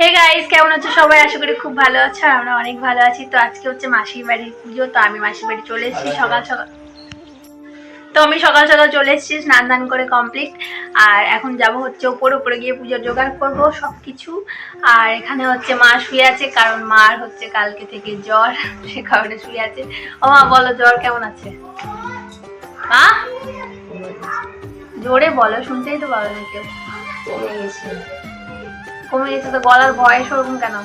Hey guys, কেমন আছো সবাই? আশা করি খুব ভালো আছো। আমরা অনেক ভালো আছি। তো আজকে হচ্ছে মাসির বাড়ির পুজো, তো আমি মাসির বাড়ি চলে এসেছি সকাল সকাল। চলে এসেছি, স্নান দান করে কমপ্লিট। আর এখন যাব হচ্ছে উপরে গিয়ে পুজোর জোগাড় করবো সবকিছু। আর এখানে হচ্ছে মা শুয়ে আছে, কারণ মার হচ্ছে কালকে থেকে জ্বর, সে কারণে শুয়ে আছে। ও মা, বলো জ্বর কেমন আছে? মা জোরে বলো, শুনতেই তো পাবে না কেউ। কমে গেছে তো, গলার ভয়েস ওরকম কেন?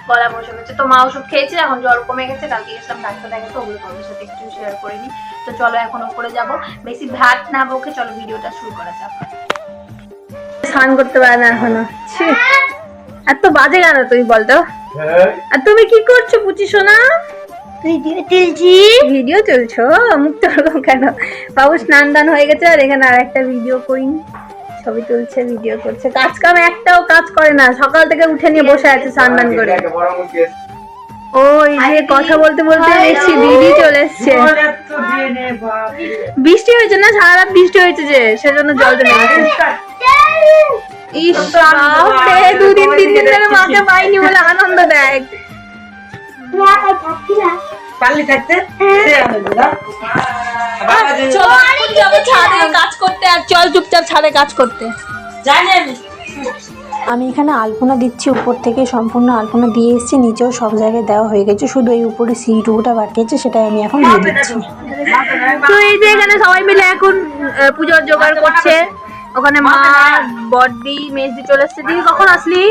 গলা বসে গেছে তো। মা ওষুধ খেয়েছে, এখন জ্বর কমে গেছে। কালকে গেছিলাম ডাক্তার দেখাতে, ওগুলো তোমাদের সাথে একটু শেয়ার করিনি। তো চলো এখন উপরে যাব, বেশি ভাত না বকে চলো ভিডিওটা শুরু করা যাক। স্নান করতে পারে না এখনো। এত বাজে কেন তুই বলতো? আর তুমি কি করছো পুচি সোনা? ভিডিও চলছো? মুখ তো ওরকম কেন? বাবু স্নান দান হয়ে গেছে, আর এখানে আর একটা ভিডিও করি, ছবি তুলছে, ভিডিও করছে। কাজ কাম একটাও কাজ করে না, সকাল থেকে উঠে নিয়ে বসে আছে স্নান দান করে। ওই যে কথা বলতে বলতে দেখছি দিদি চলে এসছে। বৃষ্টি হয়েছে না, সারা রাত বৃষ্টি হয়েছে, যে সেজন্য জল চলে গেছে। ইস বাপরে, 2 দিন 3 দিন ধরে মাকে পাইনি বলে আনন্দ দেয়। কাজ করতে, আর চল চুপচাপ ছাদে কাজ করতে। আমি এখানে আলপনা দিচ্ছি, উপর থেকে সম্পূর্ণ আলপনা দিয়ে এসেছি, নিচেও সব জায়গায় দেওয়া হয়ে গেছে, শুধু এই উপরে সিঁড়িটুকুটা বাকি আছে, সেটাই আমি এখন দিয়ে দিচ্ছি। তো এই যে এখানে সবাই মিলে এখন পুজোর জোগাড় করছে। ওখানে মা, বড়দি, মেজদি চলে এসছে। দিদি কখন আসলি?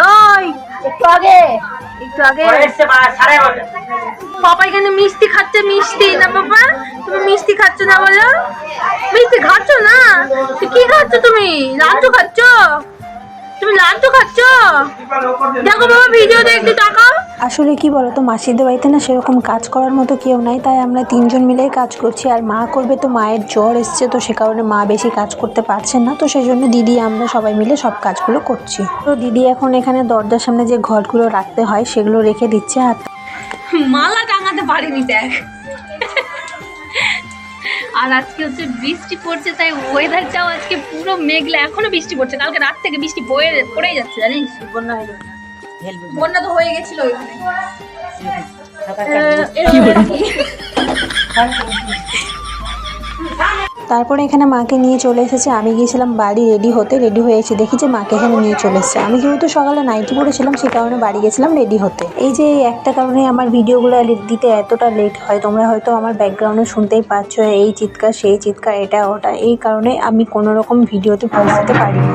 ওই একটু আগে পাপা এখানে মিষ্টি খাচ্ছে। মিষ্টি না বাবা? তুমি মিষ্টি খাচ্ছ না বলো? মিষ্টি খাচ্ছ না? কি খাচ্ছ তুমি? লাড্ডু খাচ্ছ? তুমি লাড্ডু খাচ্ছ? দেখো বাবা, ভিডিও দেখতে তাকাও। আসলে কি বলতো, মাসিদের বাড়িতে না সেরকম কাজ করার মতো কেউ নাই, তাই আমরা 3 জন মিলেই কাজ করছি। আর মা করবে, তো মায়ের জ্বর এসছে, তো সে কারণে মা বেশি কাজ করতে পারছেন না, তো সেই জন্য দিদি আমরা সবাই মিলে সব কাজগুলো করছি। তো দিদি এখন এখানে দরজার সামনে যে ঘরগুলো রাখতে হয় সেগুলো রেখে দিচ্ছে। আর মালা টাঙাতে পারিনি দেখ। আর আজকে হচ্ছে বৃষ্টি পড়ছে, তাই ওয়েদারটাও আজকে পুরো মেঘলা। এখনো বৃষ্টি পড়ছে, কালকে রাত থেকে বৃষ্টি পড়েই যাচ্ছে, জানিস? বন্যা তো হয়ে গেছিল ওইখানে। তারপরে এখানে মাকে নিয়ে চলে এসেছে। আমি গিয়েছিলাম বাড়ি রেডি হয়ে এসে দেখি যে মাকে এখানে নিয়ে চলে এসেছে। আমি যেহেতু সকালে নাইটি পরেছিলাম, সেই কারণে বাড়ি গেছিলাম রেডি হতে। এই যে একটা কারণে আমার ভিডিওগুলো দিতে এতটা লেট হয়। তোমরা হয়তো আমার ব্যাকগ্রাউন্ডে শুনতেই পাচ্ছ, এই চিৎকার সেই চিৎকার, এটা ওটা। এই কারণে আমি কোনো রকম ভিডিওতে ভয়েস দিতে পারি না।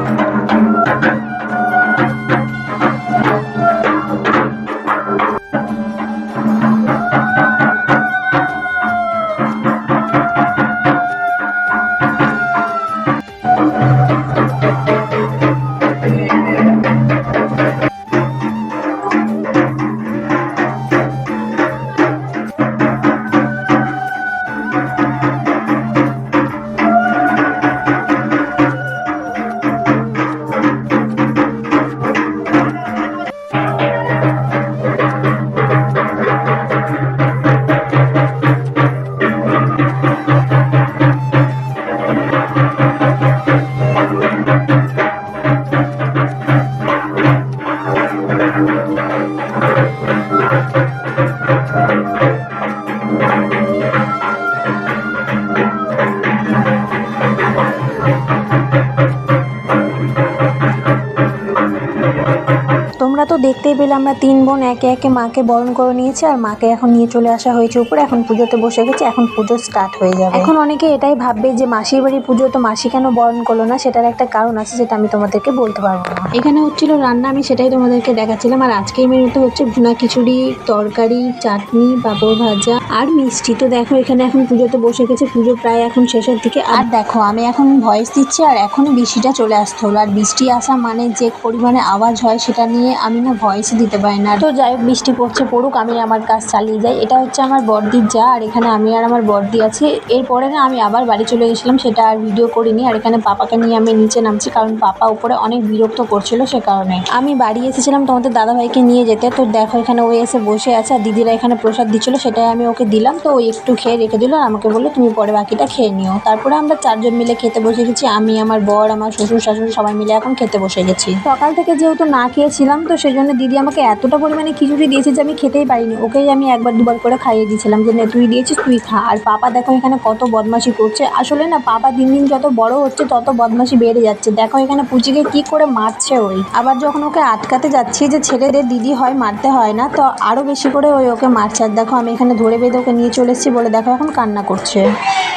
তোমরা তো দেখতেই পেলে আমরা 3 বোন একে একে মাকে বরণ করে নিয়েছি, আর মাকে এখন নিয়ে চলে আসা হয়েছে উপরে। এখন পুজোতে বসে গেছে, এখন পুজো স্টার্ট হয়ে যাবে। এখন অনেকে এটাই ভাববে যে মাসির বাড়ির পুজো, তো মাসি কেন বরণ করলো না? সেটার একটা কারণ আছে, যেটা আমি তোমাদেরকে বলতে পারবো না। এখানে হচ্ছিল রান্না, আমি সেটাই তোমাদেরকে দেখাচ্ছিলাম। আর আজকের মেনুতে হচ্ছে ভুনা খিচুড়ি, তরকারি, চাটনি, পাঁপড় ভাজা আর মিষ্টি। তো দেখো এখানে এখন পুজোতে বসে গেছে, পুজো প্রায় এখন শেষের দিকে। আর দেখো আমি এখন ভয়েস দিচ্ছি, আর এখনই বৃষ্টিটা চলে আসতে হলো। আর বৃষ্টি আসা মানে যে পরিমাণে আওয়াজ হয়, সেটা নিয়ে আমি না ভয়েসই দিতে পারি না। তো যাই হোক, বৃষ্টি পড়ছে পড়ুক, আমি আমার কাজ চালিয়ে যাই। এটা হচ্ছে আমার বড়দির যা, আর এখানে আমি আর আমার বড়দি আছি। এরপরে না আমি আবার বাড়ি চলে গেছিলাম, সেটা আর ভিডিও করিনি। আর এখানে পাপাকে নিয়ে আমি নিচে নামছি, কারণ পাপা উপরে অনেক বিরক্ত করছিল, সে কারণে আমি বাড়ি এসেছিলাম তোমাদের দাদাভাইকে নিয়ে যেতে। তো দেখো এখানে ওই এসে বসে আছে, আর দিদিরা এখানে প্রসাদ দিচ্ছিল, সেটাই আমি ওকে দিলাম। তো ওই একটু খেয়ে রেখে দিল, আর আমাকে বললো তুমি পরে বাকিটা খেয়ে নিও। তারপরে আমরা 4 জন মিলে খেতে বসে গেছি, আমি, আমার বর, আমার শ্বশুর শাশুড়ি সবাই মিলে এখন খেতে বসে গেছি। সকাল থেকে যেহেতু না খেয়েছিলাম, তো সেই জন্য দিদি আমাকে এতটা পরিমাণে খিচুড়ি দিয়েছে যে আমি খেতেই পারিনি। ওকেই আমি একবার দুবার করে খাইয়ে দিয়েছিলাম যে নে তুই দিয়েছিস, তুই খা। আর পাপা দেখো এখানে কত বদমাশি করছে। আসলে না পাপা দিন দিন যত বড় হচ্ছে তত বদমাশি বেড়ে যাচ্ছে। দেখো এখানে পুচিকে কি করে মারছে ওই। আবার যখন ওকে আটকাতে যাচ্ছি যে ছেলেদের দিদি হয়, মারতে হয় না, তো আরও বেশি করে ওই ওকে মারছে। আর দেখো আমি এখানে ধরে বেঁধে ওকে নিয়ে চলে এসেছি বলে দেখো এখন কান্না করছে।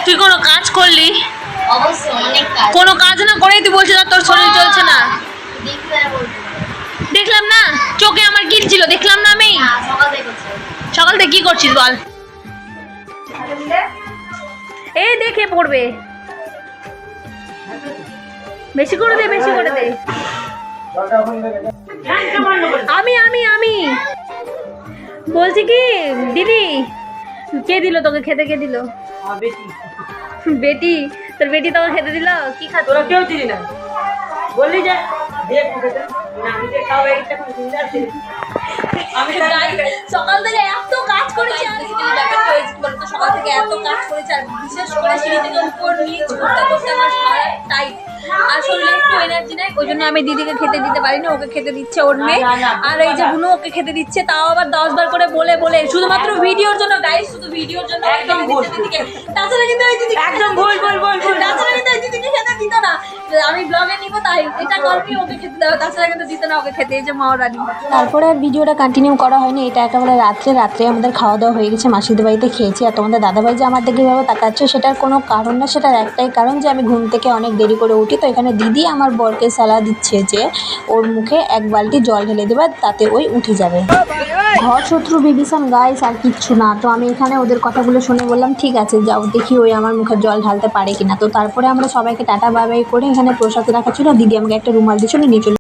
তুই কোনো কাজ করলি? অবশ্যই অনেক কাজ। কোনো কাজ না করেই তুই বলছিস আর তোর শরীর চলছে না? দেখলে আর বলবো দেখলাম না, চোখে আমার কি ছিল দেখলাম না আমি। না, সকাল থেকে করছি। সকাল থেকে কি করছিস বল? এই দেখে পড়বে, বেশি করে দে, বেশি করে দে। আমি আমি আমি বলছি কি দিদি, কে দিল তোকে খেতে? কে দিল? বেটি। তোর বেটি তোকে খেতে দিল? কি খাচ্ছ? তোরা কেউ দিলি না, বললি যে দেখ খেতে না, আমি যে খাওয়া এইটা কোন সুন্দর ছিল। আমি সকাল থেকে এত কাজ করেছি, আর ব্যাপারটা হয়েছে বলতো, সকাল থেকে এত কাজ করেছি, আর বিশেষ করে সিঁড়ি থেকে উপর নিচ করতে করতে আমার সারা টাইট, আর শরীরে একটু এনার্জি নেই। ওই জন্য আমি দিদিকে খেতে দিতে পারিনি, ওকে খেতে দিচ্ছে ওর মেয়ে। আর এই যে বুনু ওকে খেতে দিচ্ছে, তাও আবার 10 বার করে বলে বলে, শুধুমাত্র ভিডিওর জন্য গাইস, শুধু ভিডিওর জন্য একদম ভুল। তাছাড়া কিন্তু ওই দিদি একদম ভুল ভুল ভুল ভুল। তাছাড়া কিন্তু ওই দিদিকে খেতে দিত না। আমি ব্লগে নিব তাই এটা কারণে ওকে খেতে দেওয়া, তাছাড়া কিন্তু দিত না ওকে খেতে। এই যে মাওরানি। তারপরে আর ভিডিওটা কন্টিনিউ করা হয়নি। এটা একেবারে রাত্রে আমাদের খাওয়া দাওয়া হয়ে গেছে, মাসিদের বাড়িতে খেয়েছি। আর তোমাদের দাদাভাই যে আমার দিকে কীভাবে তাকাচ্ছে সেটার কোনো কারণ না, সেটার একটাই কারণ যে আমি ঘুম থেকে অনেক দেরি করে উঠি। তো এখানে দিদি আমার বরকে সালা দিচ্ছে যে ওর মুখে 1 বালতি জল ঢেলে দেবে, তাতে ওই উঠে যাবে। ঘর শত্রু বিভীষণ গাইস, আর কিচ্ছু না। তো আমি এখানে ওদের কথাগুলো শুনে বললাম ঠিক আছে যাও দেখি ওই আমার মুখে জল ঢালতে পারে কিনা। তো তারপরে আমরা সবাইকে টাটা বাই বাই করে এখানে প্রসাদ রাখা ছিল, দিদি আমাকে একটা রুমাল দিয়েছিল, নিয়ে চলে